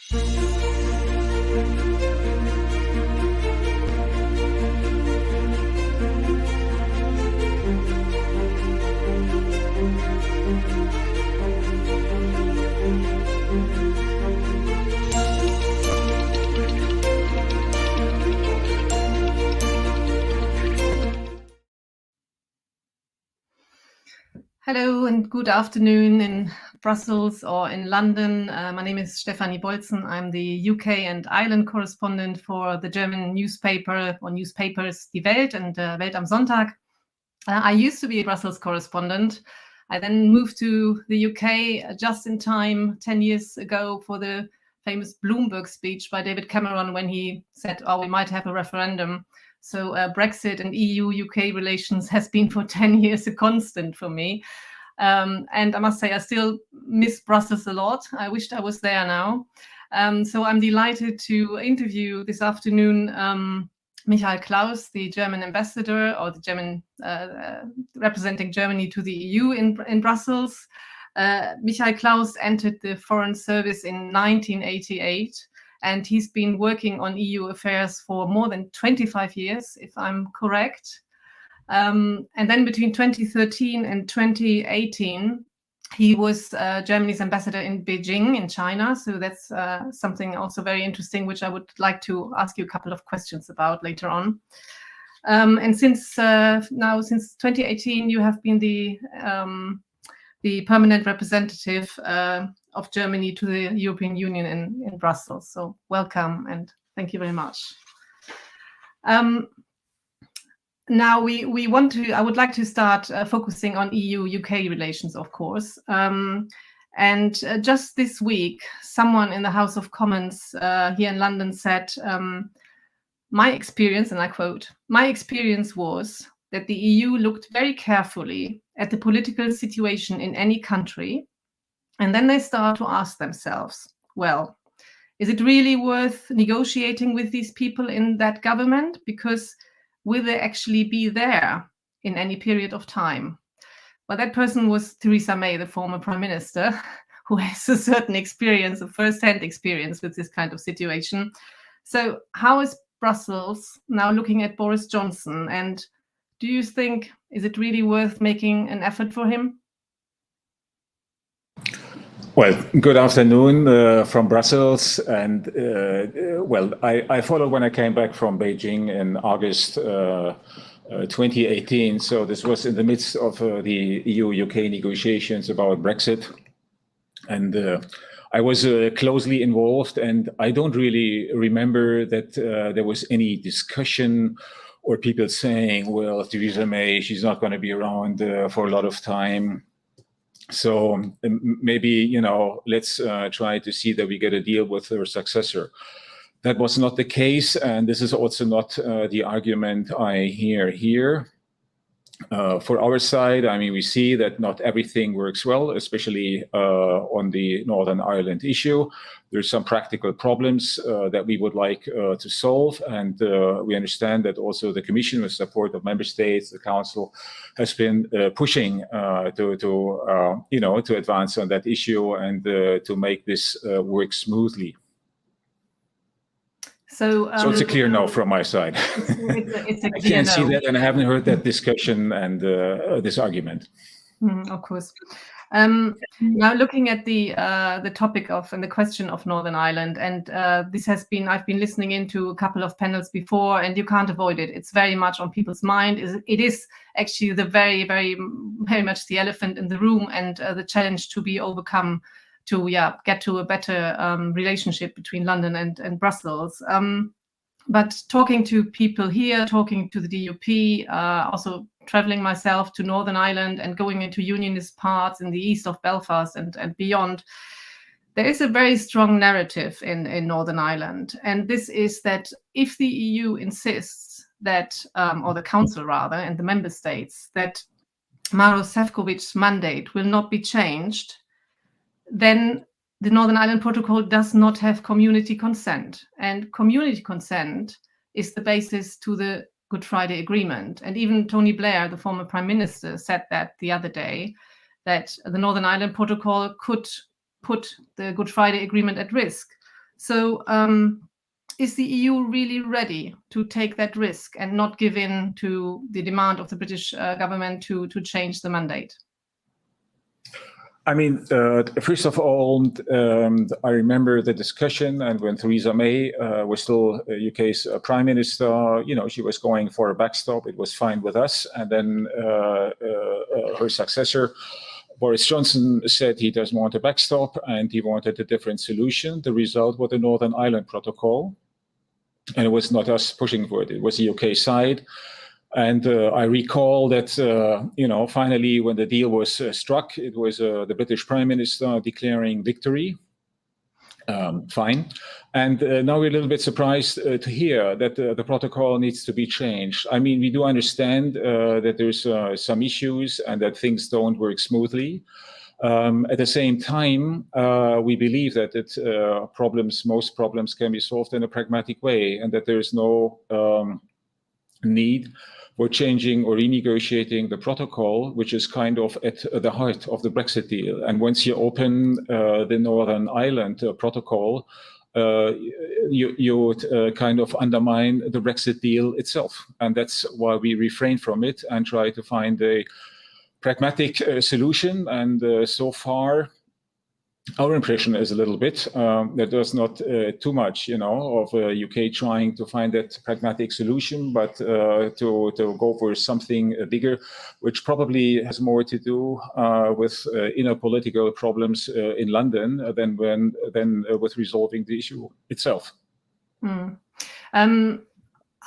Hello and good afternoon in Brussels or in London. My name is Stefanie Bolzen. I'm the UK and Ireland correspondent for the German newspaper or newspapers Die Welt and Welt am Sonntag. I used to be a Brussels correspondent. I then moved to the UK just in time 10 years ago for the famous Bloomberg speech by David Cameron when he said, oh, we might have a referendum. So Brexit and EU-UK relations has been for 10 years a constant for me. And I must say, I still miss Brussels a lot. I wished I was there now. So I'm delighted to interview this afternoon Michael Klaus, the German ambassador or the German representing Germany to the EU in Brussels. Michael Klaus entered the Foreign Service in 1988. And he's been working on EU affairs for more than 25 years, if I'm correct. And then between 2013 and 2018, he was Germany's ambassador in Beijing in China. So that's something also very interesting, which I would like to ask you a couple of questions about later on. And since 2018, you have been the permanent representative of Germany to the European Union in Brussels. So welcome and thank you very much. Now I would like to start focusing on EU-UK relations, of course. And just this week, someone in the House of Commons here in London said, my experience, and I quote, my experience was that the EU looked very carefully at the political situation in any country, and then they start to ask themselves, well, is it really worth negotiating with these people in that government? Because will they actually be there in any period of time? Well, that person was Theresa May, the former Prime Minister, who has a certain experience, a first-hand experience with this kind of situation. So how is Brussels now looking at Boris Johnson? And do you think, is it really worth making an effort for him? Well, good afternoon from Brussels. And well, I followed when I came back from Beijing in August 2018. So this was in the midst of the EU-UK negotiations about Brexit. And I was closely involved, and I don't really remember that there was any discussion or people saying, well, Theresa May, she's not going to be around for a lot of time. So maybe, let's try to see that we get a deal with her successor. That was not the case, and this is also not the argument I hear here. For our side, I mean, we see that not everything works well, especially on the Northern Ireland issue. There's some practical problems that we would like to solve, and we understand that also the Commission, with support of Member States, the Council, has been pushing to advance on that issue and to make this work smoothly. So it's a clear no from my side. It's a I clear can't see no. that, and I haven't heard that discussion and this argument. Of course. Now looking at the topic of and the question of Northern Ireland, and I've been listening into a couple of panels before, and you can't avoid it. It's very much on people's mind. It is actually the very, very, very much the elephant in the room, and the challenge to be overcome to get to a better relationship between London and Brussels. But talking to people here, talking to the DUP, also traveling myself to Northern Ireland and going into unionist parts in the east of Belfast and beyond, there is a very strong narrative in Northern Ireland. And this is that if the EU insists that, or the Council rather, and the member states, that Maroš Šefčovič's mandate will not be changed, then the Northern Ireland Protocol does not have community consent. And community consent is the basis to the Good Friday Agreement. And even Tony Blair, the former Prime Minister, said that the other day, that the Northern Ireland Protocol could put the Good Friday Agreement at risk. So is the EU really ready to take that risk and not give in to the demand of the British government to change the mandate? I mean, first of all, I remember the discussion, and when Theresa May was still UK's Prime Minister, she was going for a backstop. It was fine with us. And then her successor, Boris Johnson, said he doesn't want a backstop and he wanted a different solution. The result was the Northern Ireland Protocol. And it was not us pushing for it. It was the UK side. And I recall that, finally, when the deal was struck, it was the British Prime Minister declaring victory. Fine. And now we're a little bit surprised to hear that the protocol needs to be changed. I mean, we do understand that there's some issues and that things don't work smoothly. At the same time, we believe that most problems can be solved in a pragmatic way, and that there is no need for changing or renegotiating the protocol, which is kind of at the heart of the Brexit deal. And once you open the Northern Ireland protocol, you would kind of undermine the Brexit deal itself. And that's why we refrain from it and try to find a pragmatic solution. And so far, our impression is a little bit that there's not too much, of UK trying to find that pragmatic solution, but to go for something bigger, which probably has more to do with inner political problems in London than with resolving the issue itself.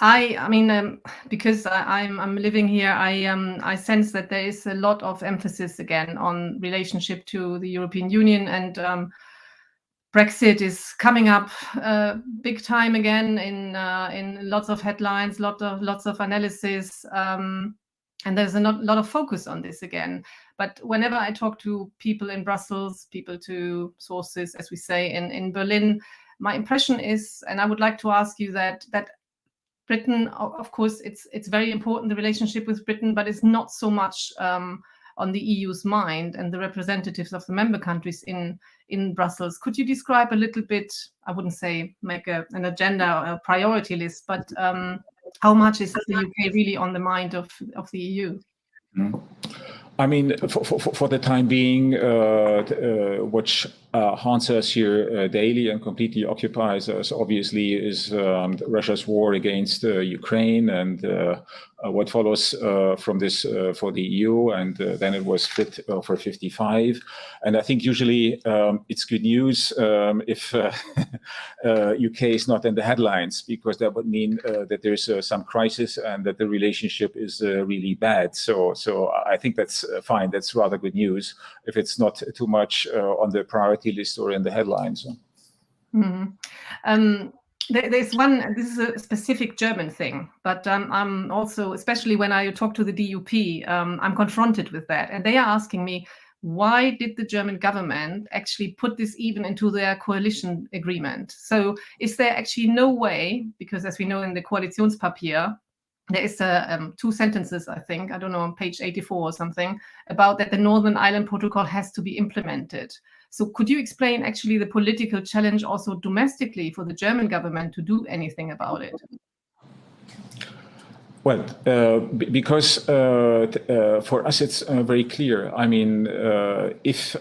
I mean, because I'm living here, I sense that there is a lot of emphasis again on relationship to the European Union, and Brexit is coming up big time again in lots of headlines, lots of analysis, and there's a lot of focus on this again. But whenever I talk to people in Brussels, to sources, as we say in Berlin, my impression is, and I would like to ask you that Britain, of course, it's very important, the relationship with Britain, but it's not so much on the EU's mind and the representatives of the member countries in Brussels. Could you describe a little bit, I wouldn't say make an agenda or a priority list, but how much is the UK really on the mind of the EU? I mean, for the time being, which haunts us here daily and completely occupies us, obviously, is Russia's war against Ukraine and what follows from this for the EU. And then it was Fit for 55. And I think usually it's good news if UK is not in the headlines, because that would mean that there's some crisis and that the relationship is really bad. So I think that's fine. That's rather good news if it's not too much on the priority list or in the headlines. Mm-hmm. There's one, this is a specific German thing, but I'm also, especially when I talk to the DUP, I'm confronted with that. And they are asking me, why did the German government actually put this even into their coalition agreement? So is there actually no way, because as we know in the Koalitionspapier, there is 2 sentences, I think, I don't know, on page 84 or something, about that the Northern Ireland Protocol has to be implemented. So could you explain actually the political challenge also domestically for the German government to do anything about it? Well, because for us it's very clear. I mean, if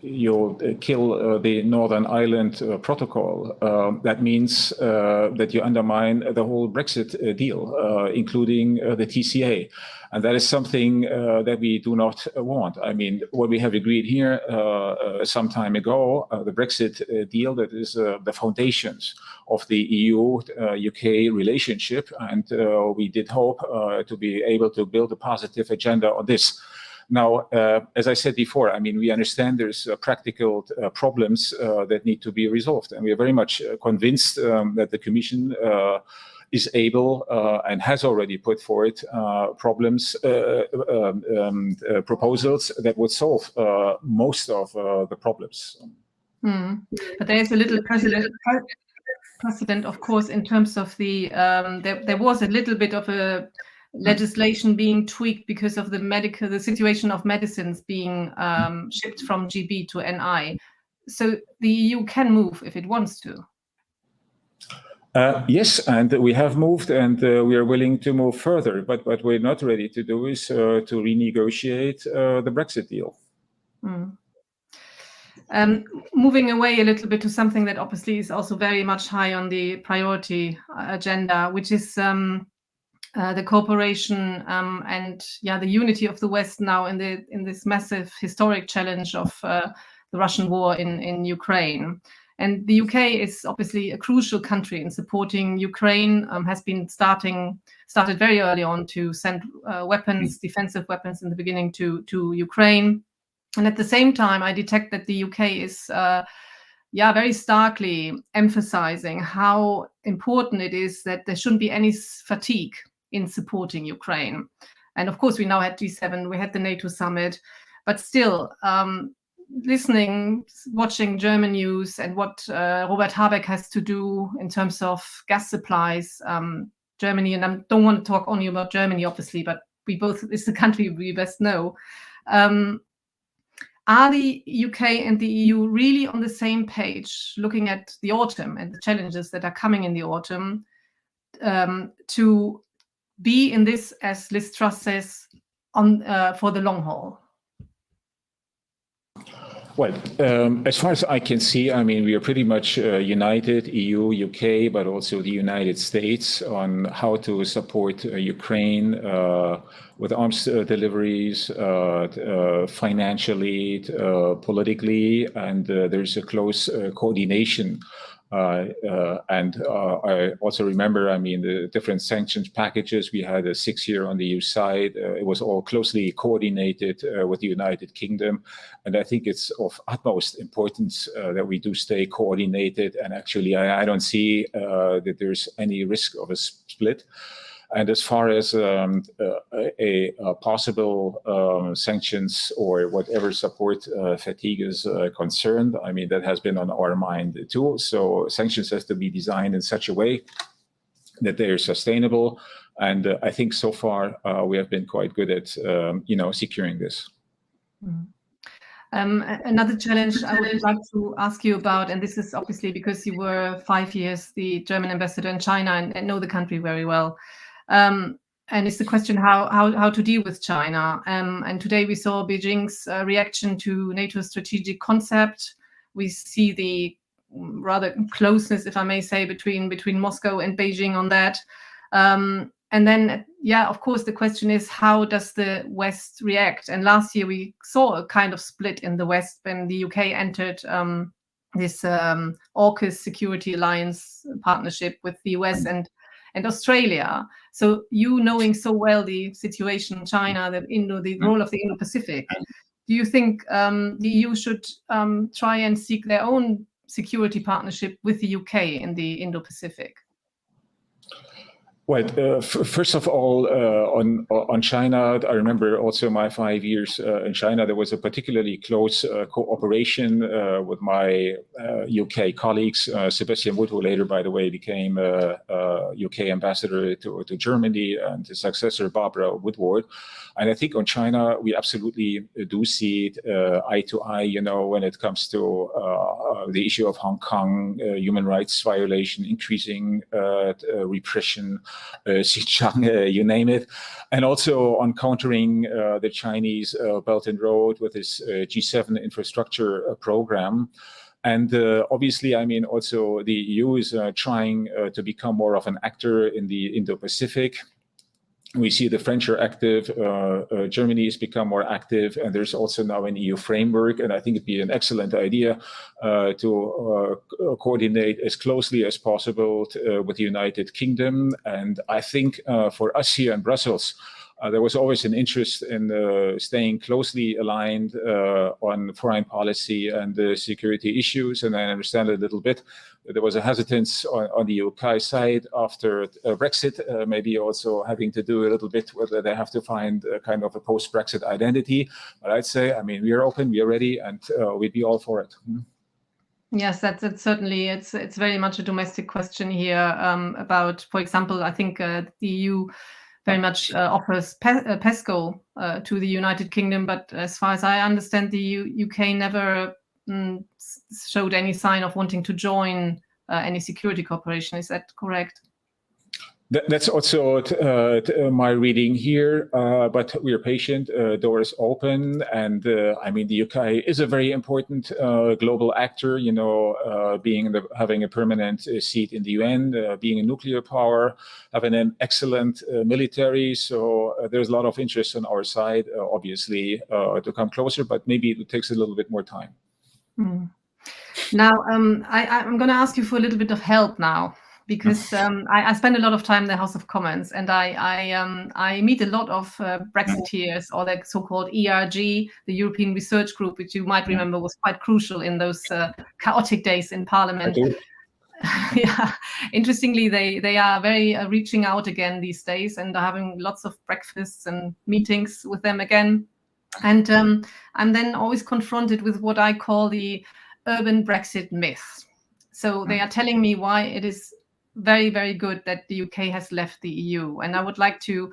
you kill the Northern Ireland Protocol, that means that you undermine the whole Brexit deal, including the TCA. And that is something that we do not want. I mean, what we have agreed here some time ago, the Brexit deal, that is the foundations of the EU-UK relationship. And we did hope to be able to build a positive agenda on this. Now, as I said before, I mean, we understand there's practical problems that need to be resolved. And we are very much convinced that the Commission is able and has already put forward proposals that would solve most of the problems. But there is a little precedent, of course, in terms of the, there was a little bit of a legislation being tweaked because of the situation of medicines being shipped from GB to NI. So the EU can move if it wants to. Yes, and we have moved, and we are willing to move further. But what we're not ready to do is to renegotiate the Brexit deal. Mm. Moving away a little bit to something that obviously is also very much high on the priority agenda, which is the cooperation and the unity of the West now in this massive historic challenge of the Russian war in Ukraine. And the UK is obviously a crucial country in supporting Ukraine. Has been started very early on to send weapons, defensive weapons, in the beginning to Ukraine. And at the same time, I detect that the UK is very starkly emphasizing how important it is that there shouldn't be any fatigue in supporting Ukraine. And of course, we now had G7, we had the NATO summit, but still, watching German news and what Robert Habeck has to do in terms of gas supplies, Germany, and I don't want to talk only about Germany, obviously, but it's the country we best know. Are the UK and the EU really on the same page, looking at the autumn and the challenges that are coming in the autumn, to be in this, as Liz Truss says, for the long haul? Well, as far as I can see, I mean, we are pretty much united, EU, UK, but also the United States, on how to support Ukraine with arms deliveries, financially, politically, and there's a close coordination. And I also remember, I mean, the different sanctions packages. We had a 6-year on the EU side. It was all closely coordinated with the United Kingdom. And I think it's of utmost importance that we do stay coordinated. And actually, I don't see that there's any risk of a split. And as far as a possible sanctions or whatever support fatigue is concerned, I mean, that has been on our mind too. So sanctions has to be designed in such a way that they are sustainable. And I think so far we have been quite good at, securing this. Another challenge I would like to ask you about, and this is obviously because you were 5 years the German ambassador in China and know the country very well. And it's the question how to deal with China. And today we saw Beijing's reaction to NATO's strategic concept. We see the rather closeness, if I may say, between Moscow and Beijing on that. And then, of course, the question is, how does the West react? And last year we saw a kind of split in the West when the UK entered this AUKUS security alliance partnership with the US and Australia. So you knowing so well the situation in China, the role of the Indo-Pacific, do you think the EU should try and seek their own security partnership with the UK in the Indo-Pacific? Well, first of all, on China, I remember also my 5 years in China. There was a particularly close cooperation with my UK colleagues. Sebastian Wood, who later, by the way, became UK ambassador to Germany, and his successor, Barbara Woodward. And I think on China, we absolutely do see it eye to eye, when it comes to the issue of Hong Kong, human rights violation, increasing repression, Xinjiang, you name it, and also on countering the Chinese Belt and Road with this G7 infrastructure program. And obviously, I mean, also the EU is trying to become more of an actor in the Indo-Pacific. We see the French are active, Germany has become more active, and there's also now an EU framework. And I think it'd be an excellent idea to coordinate as closely as possible with the United Kingdom. And I think for us here in Brussels, there was always an interest in staying closely aligned on foreign policy and security issues. And I understand a little bit that there was a hesitance on the UK side after Brexit, maybe also having to do a little bit whether they have to find a kind of a post-Brexit identity. But I'd say, I mean, we are open, we are ready, and we'd be all for it. Yes, that's certainly, it's very much a domestic question here about, for example, I think the EU very much offers PESCO to the United Kingdom, but as far as I understand, the UK never showed any sign of wanting to join any security cooperation. Is that correct? That's also my reading here, but we are patient. Doors open, and I mean the UK is a very important global actor. You know, having a permanent seat in the UN, being a nuclear power, having an excellent military. So there's a lot of interest on our side, obviously, to come closer. But maybe it takes a little bit more time. Mm. Now, I'm going to ask you for a little bit of help now. Because I spend a lot of time in the House of Commons, and I meet a lot of Brexiteers, or the so-called ERG, the European Research Group, which you might remember was quite crucial in those chaotic days in Parliament. Yeah, interestingly, they are very reaching out again these days, and are having lots of breakfasts and meetings with them again. And I'm then always confronted with what I call the urban Brexit myth. So they are telling me why it is very, very good that the UK has left the EU. And I would like to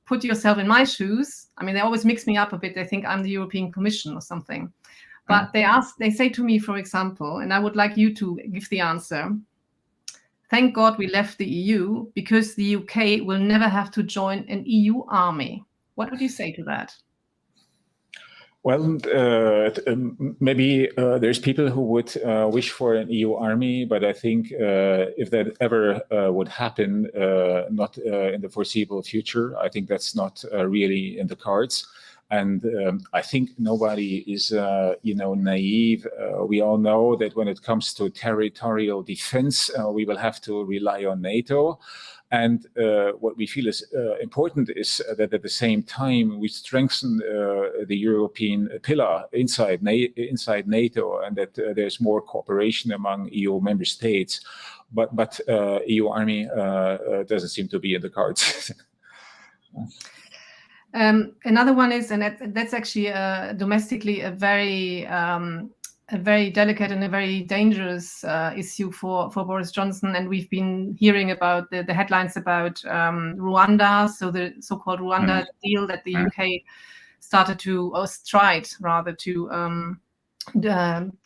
put yourself in my shoes. I mean, they always mix me up a bit. They think I'm the European Commission or something. But they say to me, for example, and I would like you to give the answer, thank God we left the EU because the UK will never have to join an EU army. What would you say to that? Well, maybe there's people who would wish for an EU army, but I think if that ever would happen, not in the foreseeable future, I think that's not really in the cards. And I think nobody is, naive. We all know that when it comes to territorial defense, we will have to rely on NATO. And what we feel is important is that at the same time we strengthen the European pillar inside NATO, and that there's more cooperation among EU member states. But EU army doesn't seem to be in the cards. Another one is, and that's actually domestically a very delicate and a very dangerous issue for Boris Johnson. And we've been hearing about the headlines about Rwanda, so the so-called Rwanda deal that the UK started to, or tried rather, to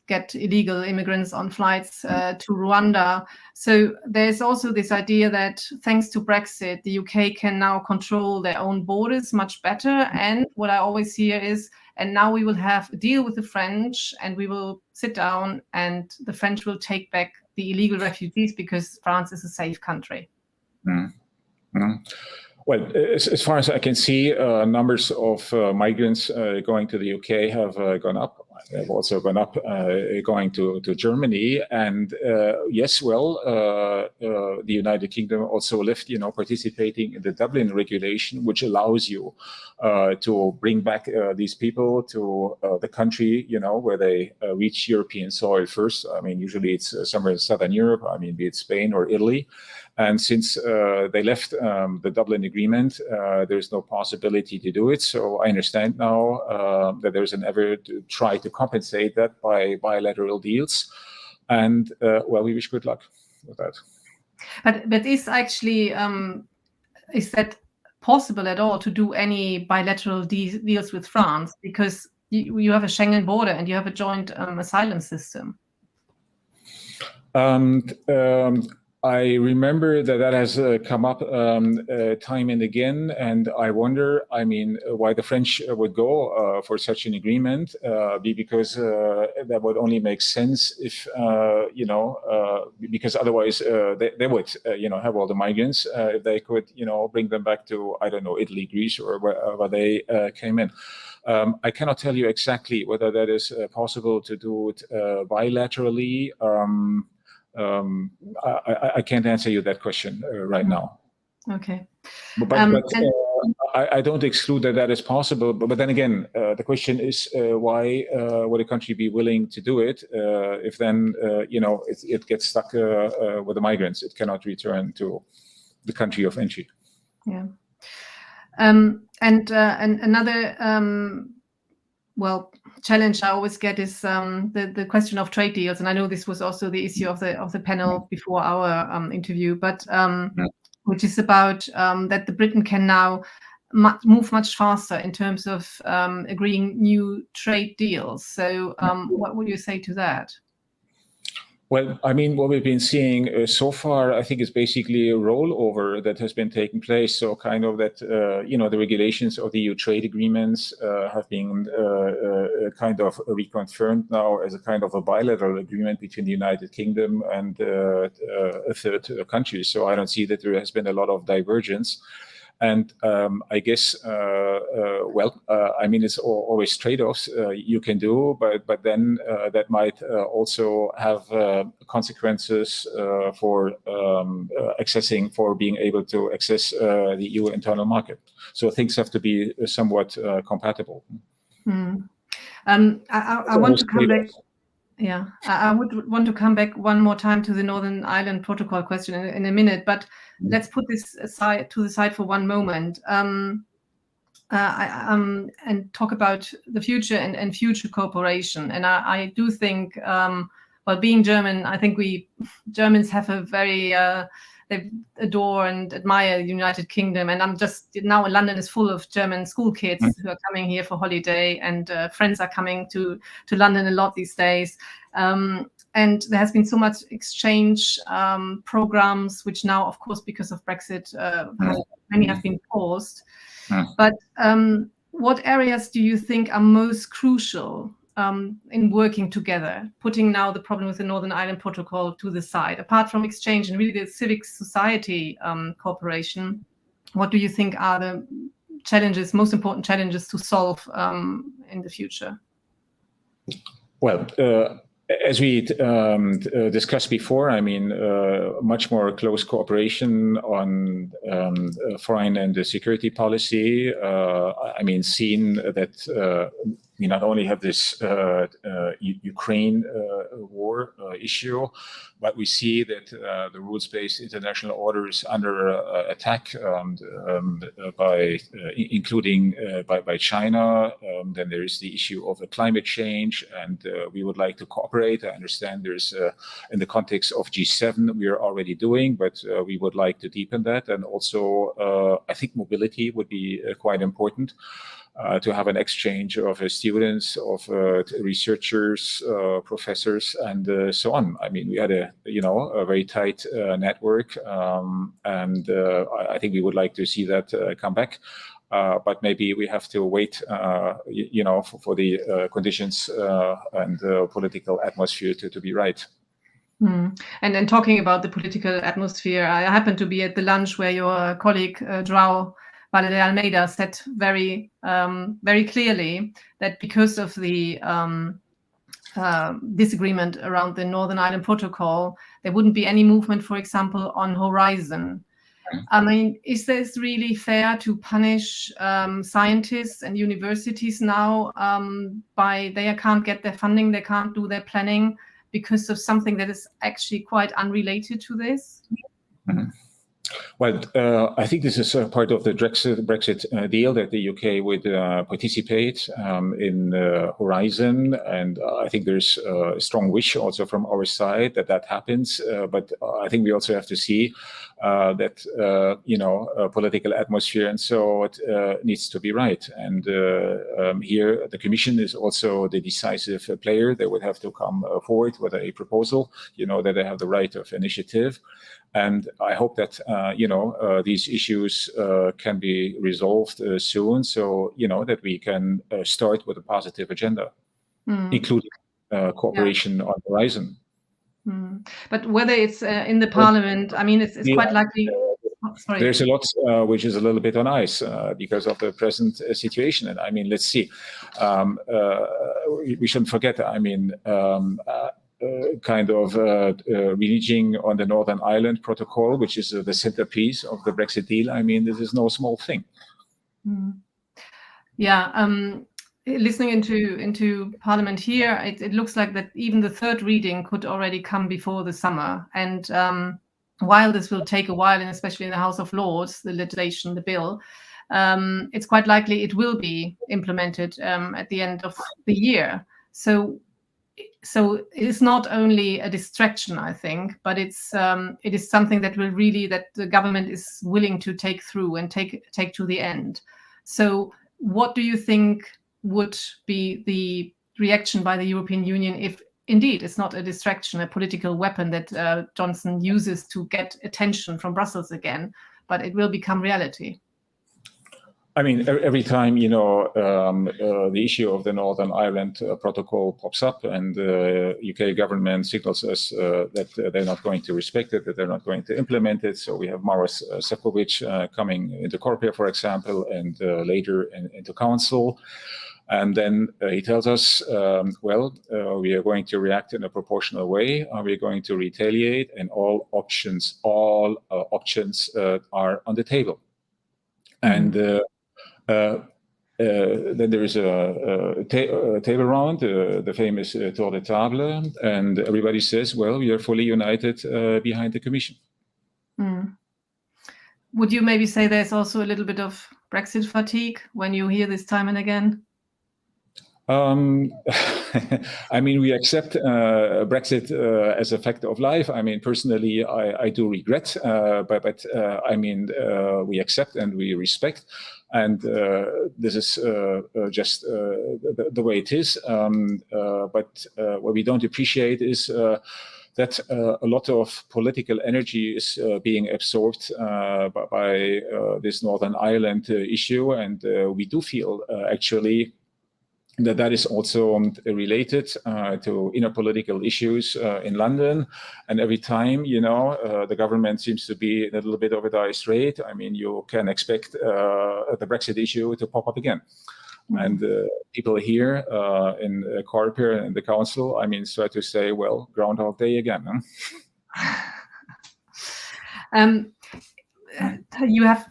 get illegal immigrants on flights to Rwanda. So there's also this idea that thanks to Brexit, the UK can now control their own borders much better. And what I always hear is, and now we will have a deal with the French, and we will sit down and the French will take back the illegal refugees because France is a safe country. Well, as far as I can see, numbers of migrants going to the UK have gone up. They've also gone up going to Germany. And yes, well, the United Kingdom also left, participating in the Dublin regulation, which allows you to bring back these people to the country, where they reach European soil first. I mean, usually it's somewhere in Southern Europe, be it Spain or Italy. And since they left the Dublin Agreement, there's no possibility to do it. So I understand now that there's an effort to try to compensate that by bilateral deals. And well, we wish good luck with that. But is actually, is that possible at all to do any bilateral deals with France? Because you have a Schengen border and you have a joint asylum system. I remember that has come up time and again, and I wonder, why the French would go for such an agreement, because that would only make sense if, because otherwise they would, have all the migrants if they could, bring them back to, I don't know, Italy, Greece, or wherever they came in. I cannot tell you exactly whether that is possible to do it bilaterally. I can't answer you that question right now. Okay. But I don't exclude that is possible. But then again, the question is why would a country be willing to do it if then it gets stuck with the migrants? It cannot return to the country of entry. Yeah. And another challenge I always get is the question of trade deals, and I know this was also the issue of the panel before our interview, but which is about that the Britain can now move much faster in terms of agreeing new trade deals. So what would you say to that? Well, I mean, what we've been seeing so far, I think, is basically a rollover that has been taking place. So, kind of that, the regulations of the EU trade agreements have been kind of reconfirmed now as a kind of a bilateral agreement between the United Kingdom and a third country. So, I don't see that there has been a lot of divergence. And I guess, I mean, it's always trade-offs you can do, but then that might also have consequences for being able to access the EU internal market. So things have to be somewhat compatible. I want to come back. Yeah, I would want to come back one more time to the Northern Ireland Protocol question in a minute, but let's put this to the side for one moment and talk about the future and future cooperation. And I do think, well, being German, I think Germans have a very they adore and admire the United Kingdom. And I'm just now London is full of German school kids who are coming here for holiday, and friends are coming to London a lot these days. And there has been so much exchange programs, which now, of course, because of Brexit, many have been paused. But what areas do you think are most crucial in working together, putting now the problem with the Northern Ireland Protocol to the side, apart from exchange and really the civic society cooperation? What do you think are the challenges, most important challenges to solve in the future? Well, as we discussed before, I mean, much more close cooperation on foreign and security policy. I mean, seen that we not only have this Ukraine war issue, but we see that the rules-based international order is under attack, including by China. Then there is the issue of climate change, and we would like to cooperate. I understand there's, in the context of G7, we are already doing, but we would like to deepen that. And also, I think mobility would be quite important. To have an exchange of students, of researchers, professors, and so on. I mean, we had a very tight network, and I think we would like to see that come back. But maybe we have to wait, for the conditions and the political atmosphere to be right. And then talking about the political atmosphere, I happened to be at the lunch where your colleague João Vale de Almeida said very clearly that because of the disagreement around the Northern Ireland Protocol, there wouldn't be any movement, for example, on Horizon. I mean, is this really fair to punish scientists and universities now they can't get their funding, they can't do their planning because of something that is actually quite unrelated to this? Mm-hmm. Well, I think this is part of the Brexit deal that the UK would participate in Horizon, and I think there's a strong wish also from our side that happens. But I think we also have to see that political atmosphere and so it needs to be right. And here the Commission is also the decisive player. They would have to come forward with a proposal. That they have the right of initiative. And I hope that, these issues can be resolved soon so, that we can start with a positive agenda, including cooperation on Horizon. But whether it's in the Parliament, I mean, it's quite likely. Sorry. There's a lot which is a little bit on ice because of the present situation. And I mean, let's see. We shouldn't forget, I mean, reneging on the Northern Ireland Protocol, which is the centerpiece of the Brexit deal. I mean, this is no small thing. Yeah, listening into Parliament here, it looks like that even the third reading could already come before the summer. And while this will take a while, and especially in the House of Lords, the legislation, the bill, it's quite likely it will be implemented at the end of the year. So it is not only a distraction, I think, but it is something that the government is willing to take through and take to the end. So what do you think would be the reaction by the European Union indeed, it's not a distraction, a political weapon that Johnson uses to get attention from Brussels again, but it will become reality. I mean, every time, the issue of the Northern Ireland Protocol pops up and the UK government signals us that they're not going to respect it, that they're not going to implement it. So we have Maros Sefcovic coming into Coreper, for example, and later into Council. And then he tells us, we are going to react in a proportional way. We're going to retaliate, and all options are on the table. And then there is a table round, the famous tour de table, and everybody says, well, we are fully united behind the Commission. Would you maybe say there's also a little bit of Brexit fatigue when you hear this time and again? I mean, we accept Brexit as a fact of life. I mean, personally, I do regret, but I mean, we accept and we respect. And this is just the way it is. But what we don't appreciate is that a lot of political energy is being absorbed by this Northern Ireland issue. And we do feel actually that is also related to inner political issues in London. And every time, the government seems to be in a little bit of a dire strait, I mean, you can expect the Brexit issue to pop up again. And people here in Coreper and the Council, I mean, start to say, well, Groundhog Day again. Huh? You have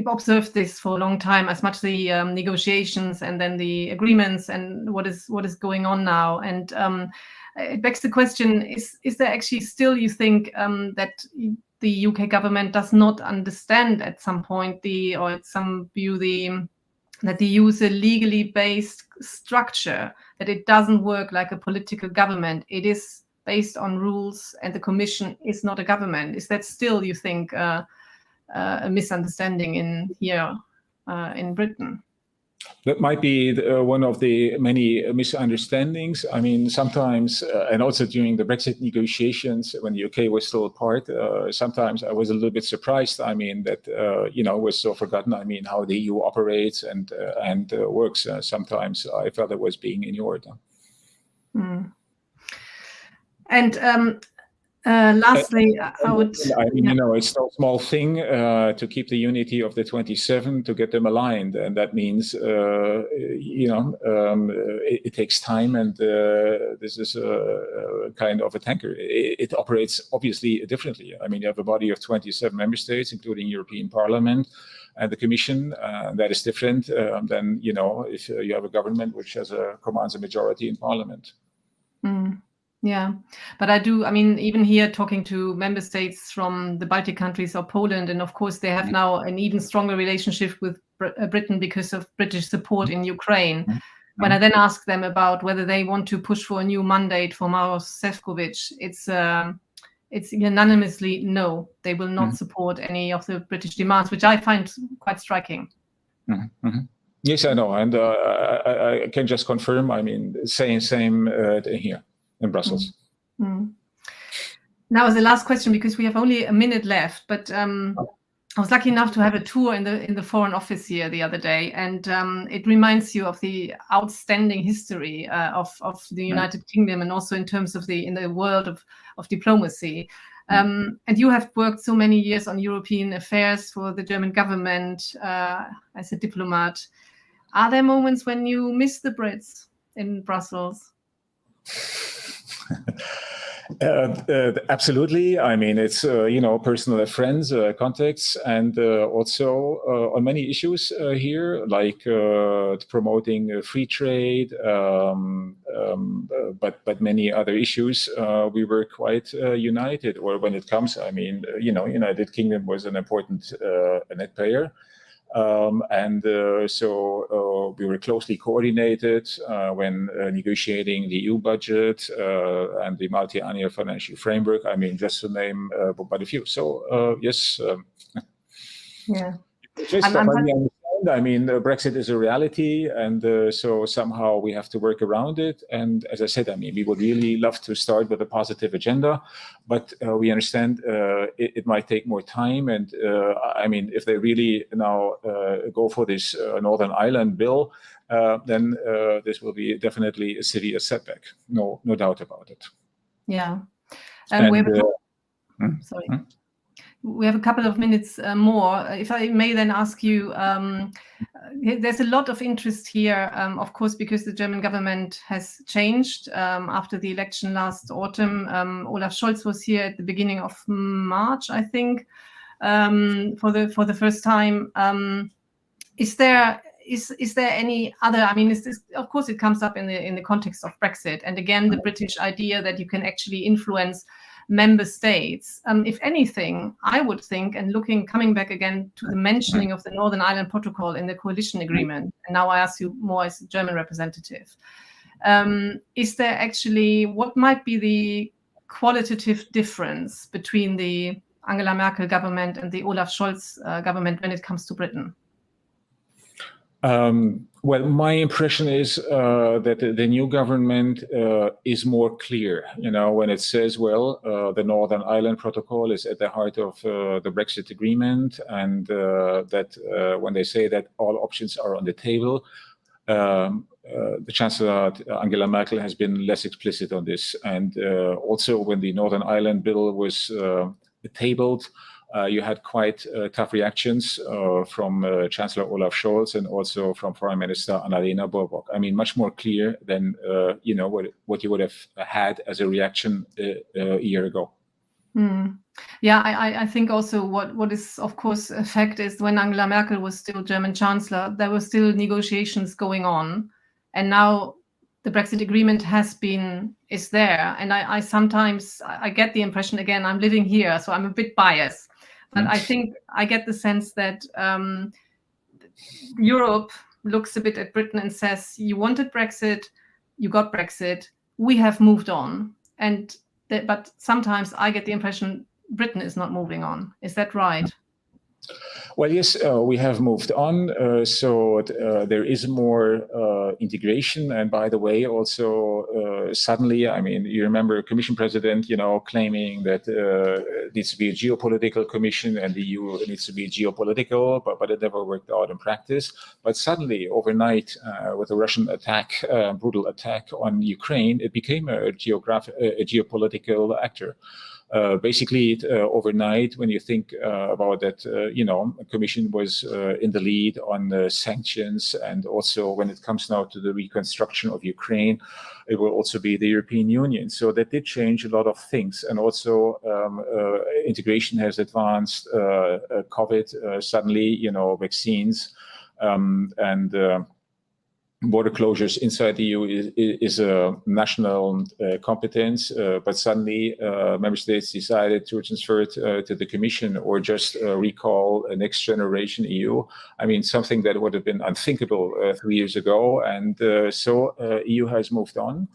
observed this for a long time, as much the negotiations and then the agreements and what is going on now. And it begs the question: is there actually still, you think, that the UK government does not understand at some point that they use a legally based structure, that it doesn't work like a political government? It is based on rules, and the Commission is not a government. Is that still, you think, a misunderstanding in Britain? That might be one of the many misunderstandings. I mean, sometimes, and also during the Brexit negotiations, when the UK was still a part, sometimes I was a little bit surprised. I mean, that, was so forgotten. I mean, how the EU operates and works. Sometimes I felt it was being ignored. And lastly, I would... I mean, it's no small thing to keep the unity of the 27, to get them aligned. And that means, it takes time. And this is a kind of a tanker. It operates obviously differently. I mean, you have a body of 27 member states, including European Parliament and the Commission. That is different than, if you have a government which commands a majority in Parliament. Yeah, but even here talking to member states from the Baltic countries or Poland, and of course they have now an even stronger relationship with Britain because of British support in Ukraine. When I then ask them about whether they want to push for a new mandate for Maros Sefcovic, it's unanimously no. They will not support any of the British demands, which I find quite striking. Yes, I know, and I can just confirm. I mean, same here in Brussels. Now, as the last question, because we have only a minute left, but I was lucky enough to have a tour in the Foreign Office here the other day, and it reminds you of the outstanding history of the United Kingdom, and also in terms of in the world of diplomacy. And you have worked so many years on European affairs for the German government as a diplomat. Are there moments when you miss the Brits in Brussels? Absolutely. I mean, it's personal friends, contacts, and also on many issues here, like promoting free trade, but many other issues. We were quite united. Or when it comes, I mean, United Kingdom was an important net player. So we were closely coordinated when negotiating the EU budget and the multi-annual financial framework. I mean, just to name but a few. So yes. Yeah. I mean, Brexit is a reality, and so somehow we have to work around it. And as I said, I mean, we would really love to start with a positive agenda, but we understand it might take more time. And I mean, if they really now go for this Northern Ireland bill, then this will be definitely a serious setback. No doubt about it. Yeah. And, sorry. We have a couple of minutes more. If I may then ask you, there's a lot of interest here, of course, because the German government has changed after the election last autumn. Olaf Scholz was here at the beginning of March, I think, for the first time. Is there any other? I mean, of course, it comes up in the context of Brexit, and again, the British idea that you can actually influence member states. If anything, I would think, and coming back again to the mentioning of the Northern Ireland Protocol in the coalition agreement, and now I ask you more as a German representative, is there actually, what might be the qualitative difference between the Angela Merkel government and the Olaf Scholz government when it comes to Britain? Well, my impression is that the new government is more clear, when it says, well, the Northern Ireland Protocol is at the heart of the Brexit agreement, and that when they say that all options are on the table, the Chancellor Angela Merkel has been less explicit on this. And also when the Northern Ireland bill was tabled, you had quite tough reactions from Chancellor Olaf Scholz and also from Foreign Minister Annalena Baerbock. I mean, much more clear than what you would have had as a reaction a year ago. Yeah, I think also what is, of course, a fact is when Angela Merkel was still German Chancellor, there were still negotiations going on. And now the Brexit agreement is there. And I sometimes get the impression, again, I'm living here, so I'm a bit biased. But I think I get the sense that Europe looks a bit at Britain and says, you wanted Brexit, you got Brexit, we have moved on. But sometimes I get the impression Britain is not moving on. Is that right? Well, yes, we have moved on. So there is more integration. And by the way, also suddenly, I mean, you remember Commission President, claiming that it needs to be a geopolitical commission and the EU needs to be geopolitical, but it never worked out in practice. But suddenly, overnight, with the Russian attack, brutal attack on Ukraine, it became a geopolitical actor. Basically, overnight, when you think about that, the Commission was in the lead on sanctions, and also when it comes now to the reconstruction of Ukraine, it will also be the European Union. So that did change a lot of things, and also integration has advanced. COVID suddenly, vaccines and border closures inside the EU is a national competence, but suddenly member states decided to transfer it to the Commission or just recall a next generation EU. I mean, something that would have been unthinkable 3 years ago. And so EU has moved on.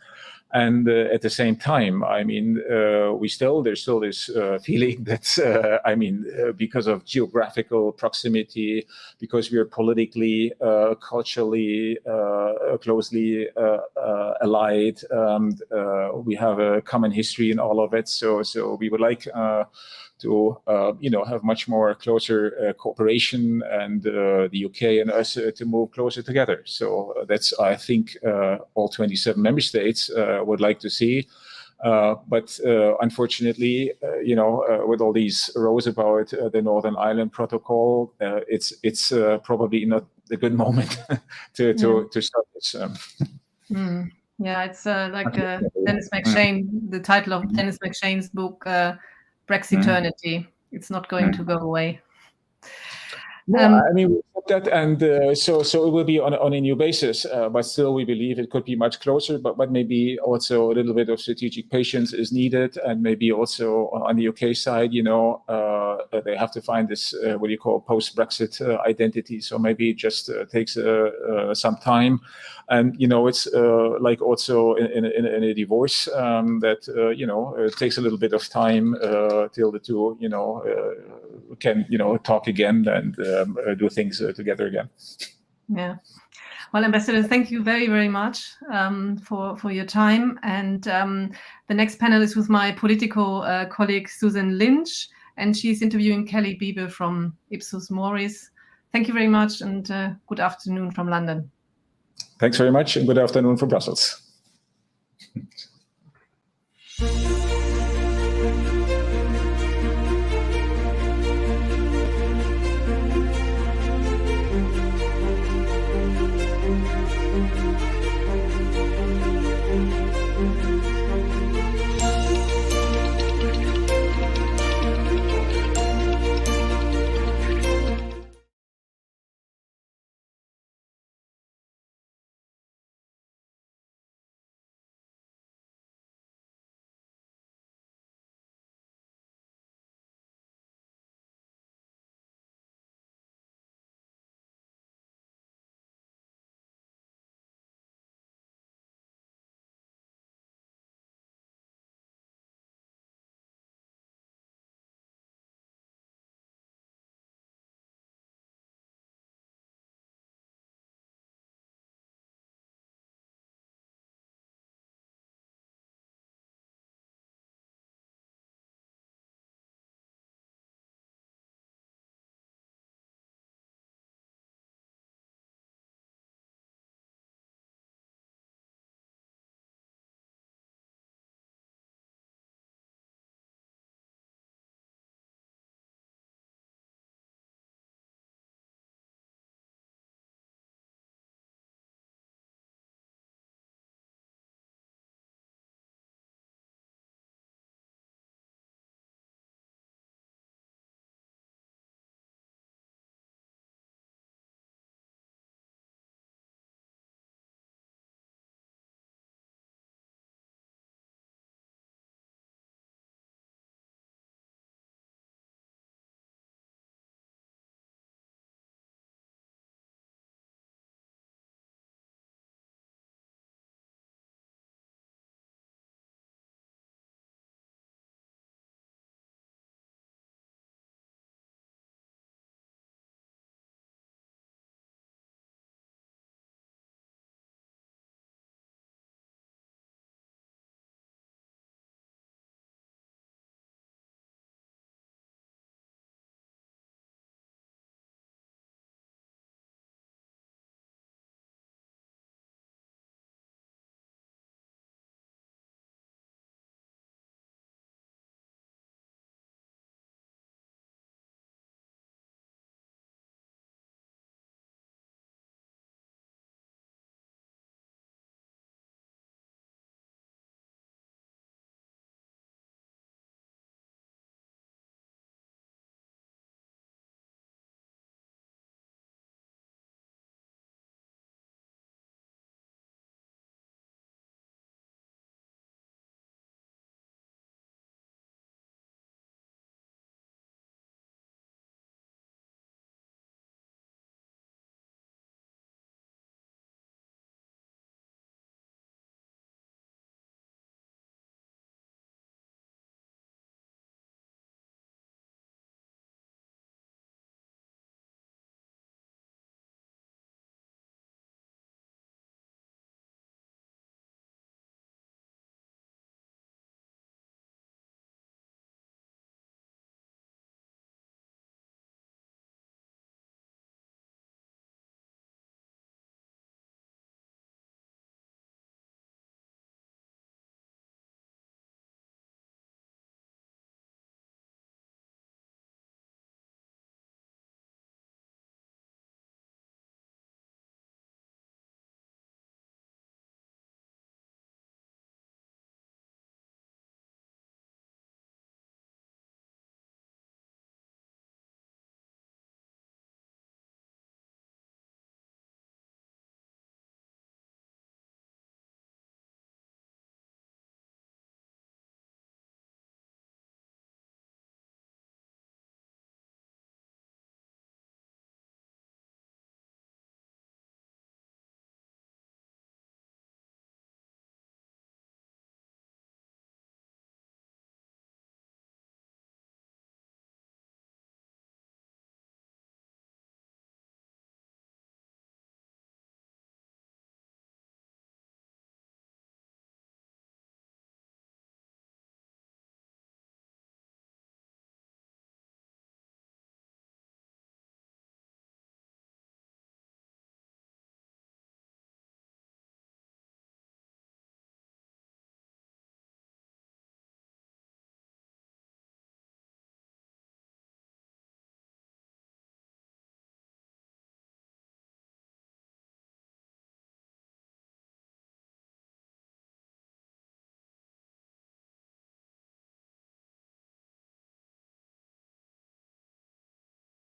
And at the same time, I mean, there's still this feeling that, because of geographical proximity, because we are politically, culturally, closely allied, we have a common history in all of it. So we would like to have much more closer cooperation, and the UK and us to move closer together. So that's, I think, all 27 member states would like to see. But unfortunately, with all these rows about the Northern Ireland Protocol, it's probably not the good moment to start this. Yeah, it's like Dennis McShane, the title of Dennis McShane's book, Brexiternity. It's not going to go away. No, I mean, we hope that, and so it will be on a new basis, but still we believe it could be much closer, but maybe also a little bit of strategic patience is needed, and maybe also on the UK side, they have to find this, what you call post-Brexit identity, so maybe it just takes some time. And, it's like also in a divorce that, it takes a little bit of time till the two, can, talk again and do things together again. Yeah. Well, Ambassador, thank you very, very much for your time. And the next panel is with my political colleague, Susan Lynch, and she's interviewing Kelly Bieber from Ipsos Mori. Thank you very much, and good afternoon from London. Thanks very much, and good afternoon from Brussels.